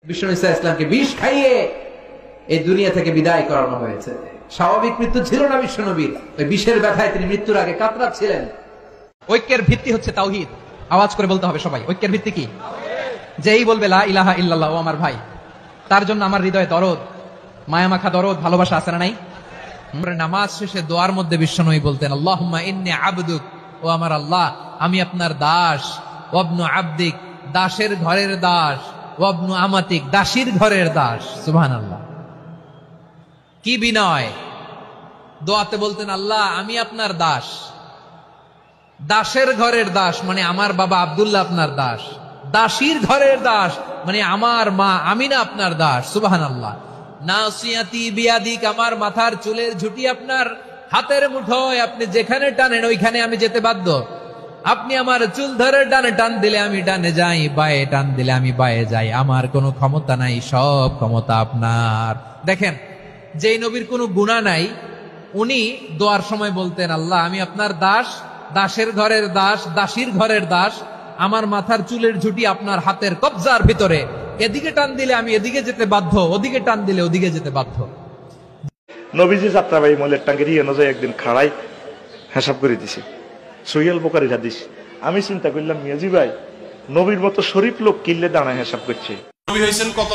বিষ্ণু ঈসা ইসলামকে বিষ খাইয়ে এই দুনিয়া থেকে বিদায় করানো হয়েছে। স্বাভাবিক মৃত্যু ছিল না বিশ্ব নবীর, ওই বিষের ব্যথায় তিনি মৃত্যুর আগে কাতরাচ্ছিলেন। ঐক্যের ভিত্তি হচ্ছে তাওহীদ। আওয়াজ করে বলতে হবে সবাই, ঐক্যের ভিত্তি কি? যেই বলবে লা ইলাহা ইল্লাল্লাহ, ও আমার ভাই, তার জন্য আমার হৃদয়ে দরদ, মায়ামাখা দরদ, ভালোবাসা আছে না নাই? নামাজ শেষে দোয়ার মধ্যে বিশ্বনবী বলতেন, আল্লাহুম্মা ইন্নী আবদুক, ও আমার আল্লাহ, আমি আপনার দাস, ওয়াবনু আবদিক, দাসের ঘরের দাস, ওয়াবনু আমাতিক, দাসীর ঘরের দাস। সুবহানাল্লাহ, কি বিনয়! দোয়াতে বলতেন, আল্লাহ আমি আপনার দাস, দাসের ঘরের দাস মানে আমার বাবা আব্দুল্লাহ আপনার দাস, দাসীর ঘরের দাস মানে আমার মা আমিনা আপনার দাস। সুবহানাল্লাহ। নাসিয়াতি বিয়াদিক, আমার মাথার চুলের ঝুঁটি আপনার হাতের মুঠোয়, আপনি যেখানে টানেন ওইখানে আমি যেতে বাধ্য। আপনি আমার চুল ধরে ডানে টান দিলে আমি ডানে যাই, বায়ে টান দিলে আমি বায়ে যাই, আমার কোনো ক্ষমতা নাই, সব ক্ষমতা আপনার। দেখেন, যেই নবীর কোনো গুনাহ নাই, উনি দোয়ার সময় বলতেন, আল্লাহ আমি আপনার দাস, দাসের ঘরের দাস, দাসীর ঘরের দাস, আমার মাথার চুলের ঝুঁটি আপনার হাতের কবজার ভিতরে, এদিকে টান দিলে আমি এদিকে যেতে বাধ্য, ওদিকে টান দিলে ওদিকে যেতে বাধ্য। নবীজি যাত্রাবাড়ি মলের টাঙ্গের অনুযায়ী একদিন খাড়াই হিসাব করে দিছে, সহিহুল বুখারীর হাদিস। আমি চিন্তা করলাম, মিয়াজি ভাই নবীর মতো শরীফ লোক কিল্লে দাঁড়ায় হিসাব করছে। নবী হয়েছেন কত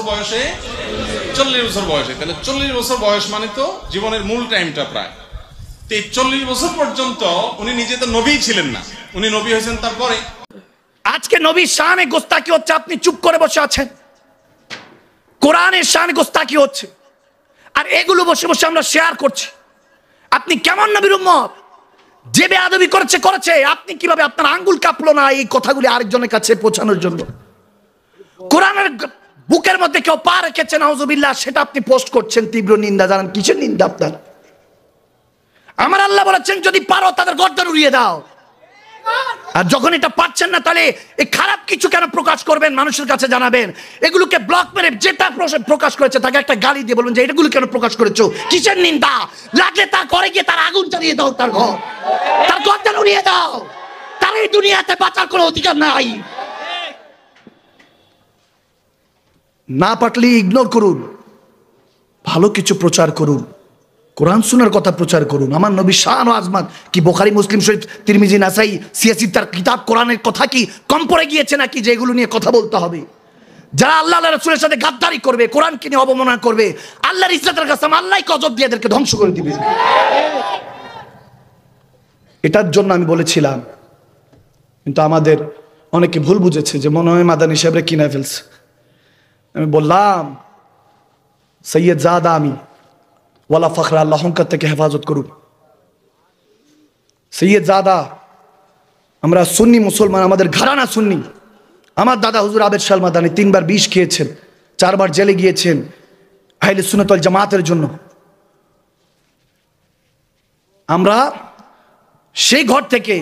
বয়সে? 40 বছর বয়সে। তাহলে 40 বছর বয়স মানে তো জীবনের মূল টাইমটা প্রায়। 40 বছর পর্যন্ত উনি নিজে তো নবী ছিলেন না, উনি নবী হয়েছেন তারপরে। আজকে নবীর শানে গোস্তাকি হচ্ছে, আপনি চুপ করে বসে আছেন। কোরআনের শানে গোস্তাকি হচ্ছে, আর এগুলো বসে বসে আমরা শেয়ার করছি। আপনি কেমন নবীর উম্মত? যে বেয়াদবি করেছে, আপনি কিভাবে, আপনার আঙ্গুল কাঁপলো না এই কথাগুলি আরেকজনের কাছে পৌঁছানোর জন্য? কোরআনের বুকের মধ্যে কেউ পা রেখেছে নাউজুবিল্লাহ, সেটা আপনি পোস্ট করছেন, তীব্র নিন্দা জানান। কিসের নিন্দা আপনার? আমার আল্লাহ বলেছেন, যদি পারো তাদের গর্দান উড়িয়ে দাও। আর যখন এটা পাচ্ছেন না, তাহলে এই খারাপ কিছু কেন প্রকাশ করবেন, মানুষের কাছে জানাবেন। এগুলোকে ব্লক মেরে যেটা প্রকাশ করেছে তাকে একটা গালি দিয়ে বলবেন যে এগুলো কেন প্রকাশ করেছো, কিসের নিন্দা? লাগলে তার ঘরে গিয়ে তার আগুন জ্বালিয়ে দাও, তার ঘর, তার গর্দান উড়িয়ে দাও। তার এই দুনিয়াতে বাঁচার কোনো অধিকার নাই। না পারলে ইগনোর করুন, ভালো কিছু প্রচার করুন, কোরআন সুন্নাহর কথা প্রচার করুন। আমার নবী শান ও আজমাত কি বুখারী, মুসলিম শরীফ, তিরমিজি, নাসাই, সিয়াসি, তার কিতাব কোরআনের কথা কি কম পড়ে গিয়েছে নাকি যে এগুলো নিয়ে কথা বলতে হবে? যারা আল্লাহ রাসূলের সাথে গাদ্দারি করবে, কোরআনকে নিয়ে অবমাননা করবে, আল্লাহর ইজ্জতের কাছে আল্লাহই গজব দিয়ে এদেরকে ধ্বংস করে দিবে। এটার জন্য আমি বলেছিলাম, কিন্তু আমাদের অনেকে ভুল বুঝেছে যে মনে হয় মাদানী সাহেবরা কিনে ফেলছে। আমি বললাম, সৈয়দ জাদা আমি ওয়ালা ফখরা, আল্লাহ অহংকার থেকে হেফাজত করুন। সৈয়দ জাদা, আমরা সুন্নি মুসলমান, আমাদের ঘরানা সুন্নি। আমার দাদা হুজুর আবেদ শাহ মাদানী 3 বার বিষ খেয়েছেন, 4 বার জেলে গিয়েছেন আহলে সুন্নাত ওয়াল জামাতের জন্য। আমরা সেই ঘর থেকে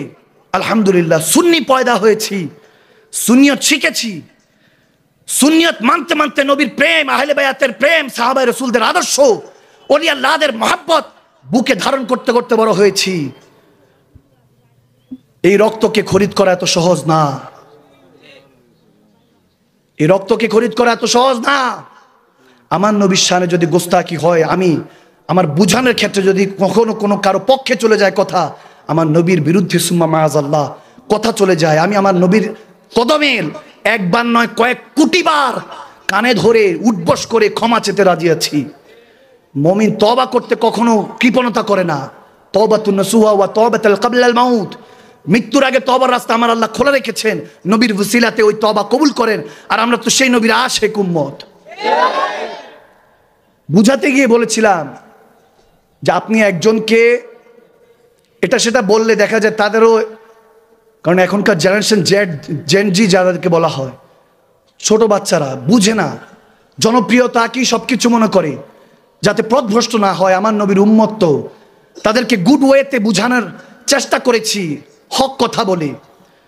আলহামদুলিল্লাহ সুন্নি পয়দা হয়েছি, সুন্নিয়ত শিখেছি। সুন্নিয়ত মানতে মানতে নবীর প্রেম, আহলে বায়াতের প্রেম, সাহাবায়ে রাসূলদের আদর্শ, ওলি আল্লাহদের মহব্বত বুকে ধারণ করতে করতে বড় হয়েছি। এই রক্তকে খরিদ করা এত সহজ না, এই রক্তকে খরিদ করা এত সহজ না। আমার নবীর শানে যদি গোস্তাকি হয়, আমি আমার বুঝানোর ক্ষেত্রে যদি কখনো কোনো কারো পক্ষে চলে যায় কথা, আমার নবীর বিরুদ্ধে সুম্মা মাআযাল্লাহ কথা চলে যায়, আমি আমার নবীর কদমের একবার নয় কয়েক কোটি বার কানে ধরে উঠবস করে ক্ষমা চেতে রাজি আছি। মুমিন তওবা করতে কখনো কৃপণতা করে না। তওবাতুন নাসুহা ওয়া তওবাতুল ক্বাবলাল মাউত, মৃত্যুর আগে তওবার রাস্তা আমার আল্লাহ খোলা রেখেছেন। নবীর ওসিলাতে ওই তওবা কবুল করেন। আর আমরা তো সেই নবীর আশিক উম্মত। বুঝাতে গিয়ে বলেছিলাম যে আপনি একজনকে এটা সেটা বললে দেখা যায় তাদেরও, কারণ এখনকার জেনারেশন জেনজি যাদেরকে বলা হয়, ছোট বাচ্চারা বুঝে না, জনপ্রিয়তা কি সবকিছু মনে করে, যাতে পথভ্রষ্ট না হয়। আমার নবীর উম্মত তো তাদেরকে গুড ওয়েতে বুঝানোর চেষ্টা করেছি, হক কথা বলে,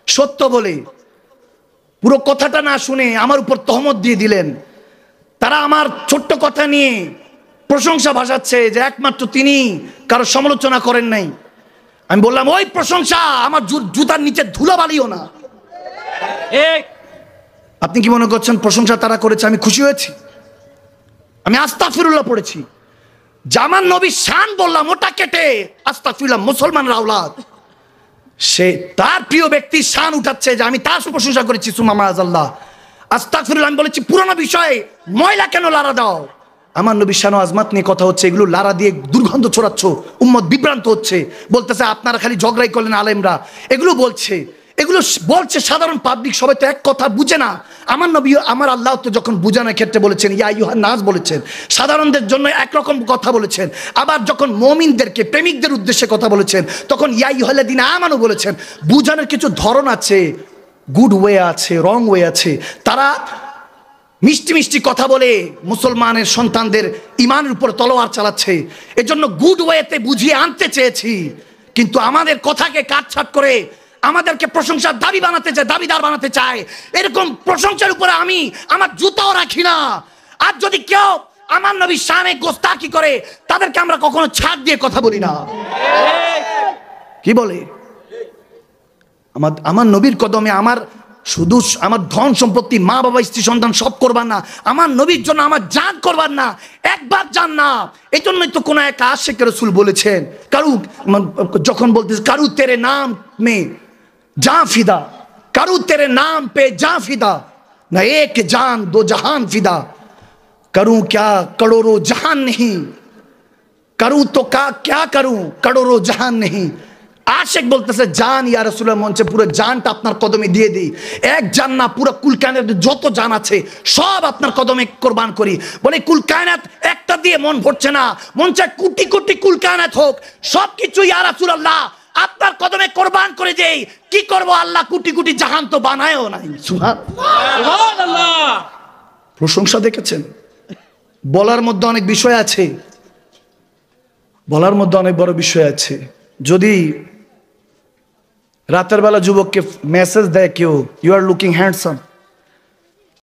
সত্য বলে। পুরো কথাটা না শুনে আমার উপর তহমত দিয়ে দিলেন। তারা আমার ছোট্ট কথা নিয়ে প্রশংসা ভাসাচ্ছে যে একমাত্র তিনি কারো সমালোচনা করেন নাই। আমি বললাম, ওই প্রশংসা আমার জুতার নিচে ধুলো বালিও না। আপনি কি মনে করছেন প্রশংসা তারা করেছে আমি খুশি হয়েছি? আমি আস্তাগফিরুল্লাহ পড়েছি, জামান নবীর শান বললাম ওটা কেটে আস্তাগফিরুল্লাহ। মুসলমানরা আওলাদ, সে তার প্রিয় ব্যক্তির শান উঠাচ্ছে যে আমি তার প্রশংসা করেছি, সুম্মা মাআযাল্লাহ আস্তাগফিরুল্লাহ। আমি বলেছি পুরনো বিষয়ে ময়লা কেন লারা দাও? আমার নবীর শান ও আজমাত নিয়ে কথা হচ্ছে, এগুলো লারা দিয়ে দুর্গন্ধ ছড়াচ্ছ, উম্মত বিভ্রান্ত হচ্ছে। বলতেছে আপনারা খালি ঝগড়াই করলেন আলেমরা, এগুলো বলছে সাধারণ পাবলিক, সবাই তো এক কথা বুঝে না। আমার নবী আমার আল্লাহ তো যখন বুঝানোর ক্ষেত্রে বলেছেন ইয়া আইয়ুহান নাস বলেছেন, সাধারণদের জন্য একরকম কথা বলেছেন। আবার যখন মুমিনদেরকে প্রেমিকদের উদ্দেশ্যে কথা বলেছেন তখন ইয়া আইয়ুহাল্লাযীনা আমানু বলেছেন। বুঝানোর কিছু ধরন আছে, গুড ওয়ে আছে, রং ওয়ে আছে। তারা মিষ্টি মিষ্টি কথা বলে মুসলমানের সন্তানদের ইমানের উপর তলোয়ার চালাচ্ছে। এজন্য গুড ওয়েতে বুঝিয়ে আনতে চেয়েছি, কিন্তু আমাদের কথাকে কাটছাট করে আমাদেরকে প্রশংসার দাবিদার বানাতে চায়। এরকম প্রশংসার উপরে আমি আমার জুতাও রাখি না। আর যদি কেউ আমার নবীর শানে গোস্তাকি করে তাদেরকে আমরা কখনো ছাড় দিয়ে কথা বলি না। কি বলে আমার নবীর কদমে আমার শুধু আমার ধন সম্পত্তি, মা বাবা, স্ত্রী সন্তান সব করবার না, আমার নবীর জন্য আমার জান করবার না, একবার জান না। এই জন্যই তো কোন এক আশিক রাসূল বলেছেন, যখন বলতেছে কারু তেরে নাম মে जा फिदा, करूं तेरे नाम पे जा फिदा, न एक जान दो जहान फिदा, करूं क्या करोड़ों जहान नहीं, करूं तो क्या करूं करोड़ों जहान नहीं। आशिक बोलतेছে জান ইয়া রাসূলুল্লাহ মঞ্চে পুরো জানটা আপনার কদমে দিয়ে দিই। এক জান না, পুরো কুল কায়নাত যত জান আছে সব আপনার কদমে কুরবান করি। বলে কুল কায়নাত একটা দিয়ে মন ভরছে না, মন চায় কোটি কোটি কুল কায়নাত হোক, সবকিছু ইয়া রাসূলুল্লাহ আপনার কদমে কোরবান করে দেই। কি করব, আল্লাহ কোটি কোটি জাহান তো বানায়ও নাই। সুবহানাল্লাহ। প্রশংসা দেখেছেন? বলার মধ্যে অনেক বিষয় আছে, বলার মধ্যে অনেক বড় বিষয় আছে। যদি রাতের বেলা যুবককে মেসেজ দেয় কেউ, ইউ আর লুকিং হ্যান্ডসাম,